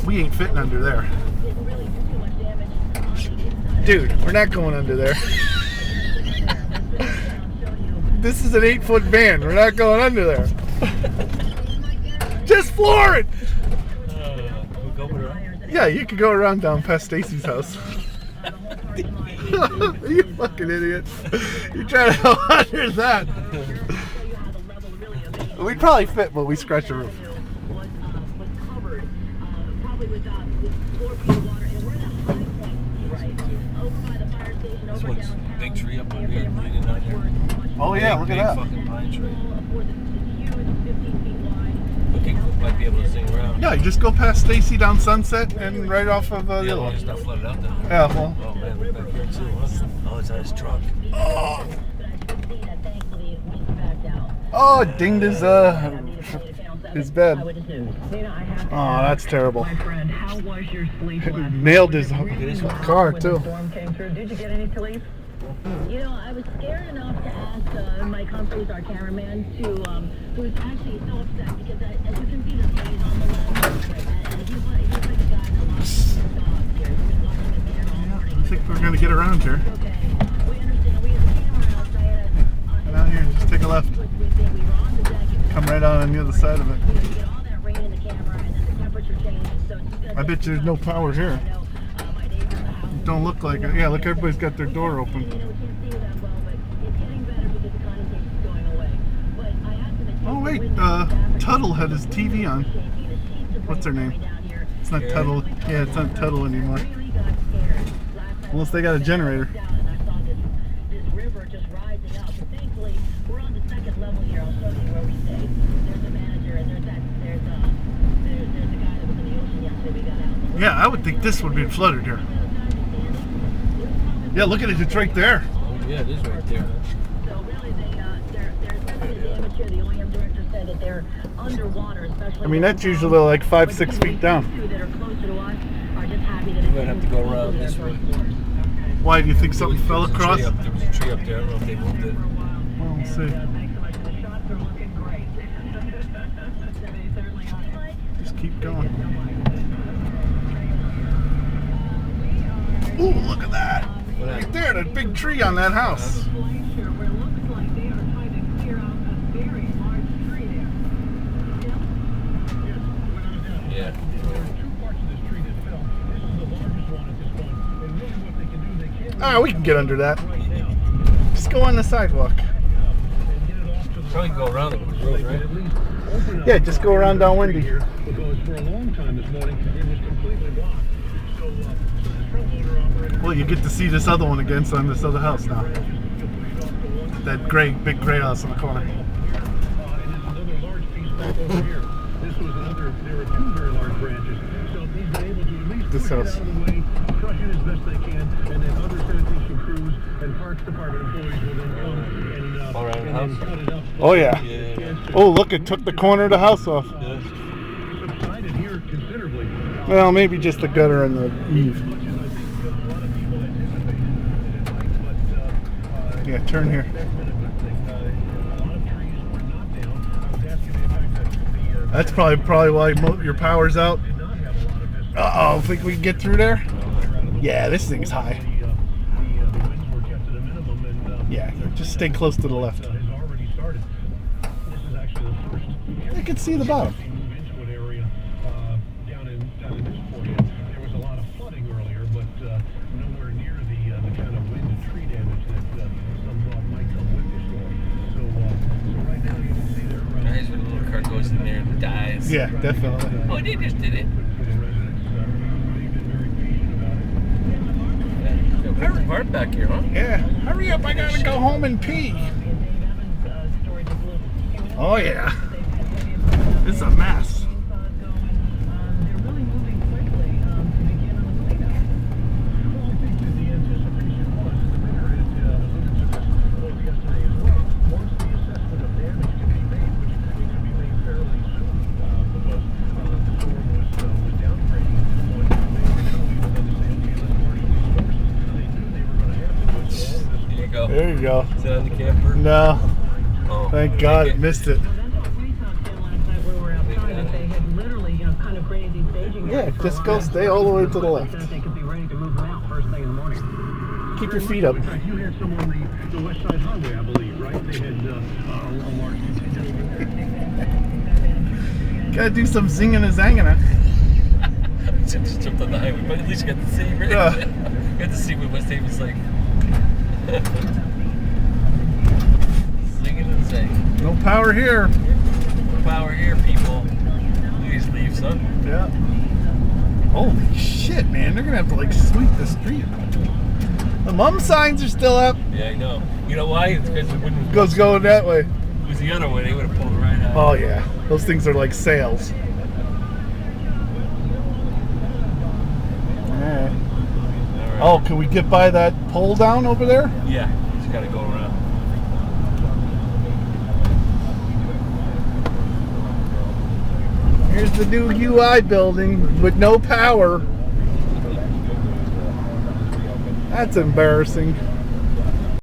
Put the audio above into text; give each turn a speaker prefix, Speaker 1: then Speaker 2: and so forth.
Speaker 1: We ain't fitting under there. Dude, we're not going under there. This is an 8-foot van. We're not going under there. Just floor it. Yeah, you could go around down past Stacy's house. You fucking idiot. You trying to go under that. We'd probably fit, but we scratch the roof.
Speaker 2: This one's a big tree up on here, leaning out here.
Speaker 1: Oh yeah, look at that.
Speaker 2: Fucking pine tree. Might be able to sing around.
Speaker 1: Yeah, you just go past Stacy down Sunset and right off of the
Speaker 2: other
Speaker 1: one.
Speaker 2: It's not flooded out down there.
Speaker 1: Yeah, well.
Speaker 2: Oh man, look back here too. Oh, it's on his truck.
Speaker 1: Oh, it dinged his bed. Oh, that's terrible. It nailed his car too.
Speaker 3: Did you get any sleep? You know, I was scared enough to ask Mike Humphreys, our cameraman, who's actually so upset because as you can see, the plane on the left, and he's like a guy that loves dogs here. He's been watching the man all morning.
Speaker 1: I think we're gonna get around here.
Speaker 3: Okay, we understand. We have a camera outside.
Speaker 1: Get out here, just take a left. Come right on the other side of it.
Speaker 3: We get all that rain in the camera, and then the temperature changes, so it's just gonna.
Speaker 1: I bet there's no power here. Don't look like it. Yeah, look, everybody's got their door open. Oh wait, Tuttle had his TV on. What's her name? It's not Tuttle. Yeah, it's not Tuttle anymore. Unless they got a generator. Yeah, I would think this would be flooded here. Yeah, look at it. It's right there.
Speaker 2: Oh, yeah, it is right there.
Speaker 3: So really, there's damage here. The OEM director said that they're underwater, especially.
Speaker 1: I mean, that's usually like 5-6 feet down.
Speaker 3: That are closer to us are just happy that
Speaker 2: We're gonna have to go around this way.
Speaker 1: Why do you think something fell across?
Speaker 2: There was a tree up there. I don't know if they moved it.
Speaker 1: Well, we'll see. Just keep going. Ooh, look at that! Right there, that big tree on that house.
Speaker 2: Yeah.
Speaker 1: Ah, we can get under that. Just go on the sidewalk.
Speaker 2: Probably go around the road, right?
Speaker 1: Yeah, just go around down Wendy.
Speaker 4: Because for a long time this morning, it was completely blocked.
Speaker 1: Well, you get to see this other one again, so on this other house now. That big gray house in the corner.
Speaker 4: And there's another large piece back over here. This was there were two very large branches. So he's been able to at least
Speaker 1: This
Speaker 4: push it
Speaker 1: house.
Speaker 4: out of the way, crush it as best they can, and then other sanitation crews and Parks Department employees will then come and,
Speaker 2: All around the house?
Speaker 4: cut it up.
Speaker 1: Oh yeah.
Speaker 2: Yeah.
Speaker 1: Oh look, it took the corner of the house off.
Speaker 2: Yeah.
Speaker 4: Subsided here considerably.
Speaker 1: Well, maybe just the gutter and the eave. Yeah, turn here. That's probably why your power's out. Uh-oh, think we can get through there? Yeah, this thing's high. Yeah, just stay close to the left. I can see the bottom.
Speaker 2: Goes in there and dies.
Speaker 1: Yeah, definitely.
Speaker 2: Oh, they just did it. Hurry part back here, huh?
Speaker 1: Yeah. Hurry up, I gotta go home and pee. Oh yeah. It's a mess. There you go.
Speaker 2: Is that on the camper?
Speaker 1: No.
Speaker 2: Oh,
Speaker 1: Thank God it missed it. Yeah, just go stay all the way to the left.
Speaker 4: They could be ready to move around first thing in the morning.
Speaker 1: Keep your feet up.
Speaker 4: You had some on the West Side Highway, I believe, right? They had a large contingent.
Speaker 1: Gotta do some zinging and zanging.
Speaker 2: Just jumped on the highway, but at least you got to see, right?
Speaker 1: Yeah.
Speaker 2: You got to see what West Haven's like. Singing and saying.
Speaker 1: No power here.
Speaker 2: No power here, people. Please leave, son.
Speaker 1: Yeah. Holy shit, man. They're gonna have to like sweep the street. The mum signs are still up.
Speaker 2: Yeah, I know. You know why? It's because it wouldn't.
Speaker 1: Goes going that way.
Speaker 2: If it was the other way, they would have pulled right out.
Speaker 1: Oh yeah. Those things are like sails. Alright.
Speaker 2: All right.
Speaker 1: Oh, can we get by that pole down over there?
Speaker 2: Yeah, just gotta go around.
Speaker 1: Here's the new UI building with no power. That's embarrassing.